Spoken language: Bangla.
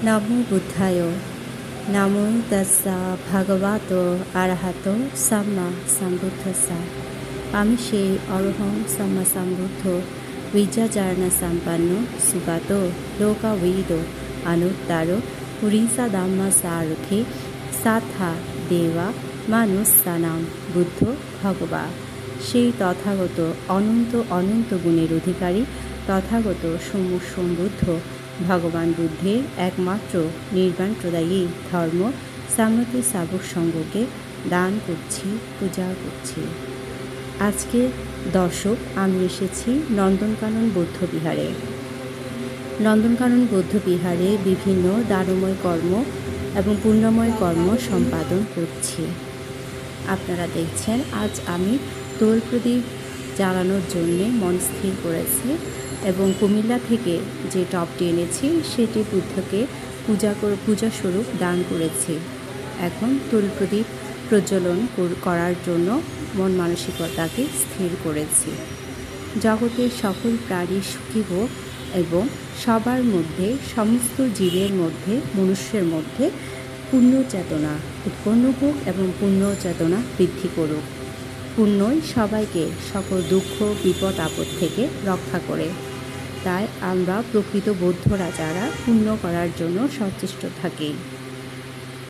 নমো বুদ্ধায়। নমো তাস্সা ভগবতো আরহাতো সাম্মা সম্বুদ্ধস্সা। আমি সেই অরহং সাম্মা সম্বুদ্ধ বিদ্যাচারণ সম্পন্ন সুগত লোকবিদ অনুত্তর পুরীসা ধাম্মা সারথি সাথা দেবা মানুষানাম বুদ্ধ ভগবা। সেই তথাগত অনন্ত অনন্ত গুণের অধিকারী তথাগত সম্বুদ্ধ ভগবান বুদ্ধের একমাত্র নির্বাণ প্রদায়ী ধর্ম সাম্যতি শাবক সঙ্গকে দান করছি, পূজা করছি। আজকে দর্শক, আমি এসেছি নন্দনকানন বৌদ্ধবিহারে। নন্দনকানন বৌদ্ধবিহারে বিভিন্ন দানময় কর্ম এবং পুণ্যময় কর্ম সম্পাদন করছি। আপনারা দেখছেন, আজ আমি দোল প্রদীপ জ্বালানোর জন্যে মন স্থির করেছি এবং কুমিল্লা থেকে যে টবটি এনেছি সেটি বুদ্ধকে পূজা স্বরূপ দান করেছি। এখন দোল প্রদীপ প্রজ্বলন করার জন্য মন মানসিকতাকে স্থির করেছি। জগতের সকল প্রাণী সুখী হোক এবং সবার মধ্যে, সমস্ত জীবের মধ্যে, মনুষ্যের মধ্যে পুণ্য চেতনা উৎপন্ন হোক এবং পুণ্য চেতনা বৃদ্ধি করুক। পুণ্যই সবাইকে সকল দুঃখ বিপদ আপদ থেকে রক্ষা করে। তাই আমরা প্রকৃত বৌদ্ধরা যারা পুণ্য করার জন্য সচেষ্ট থাকি।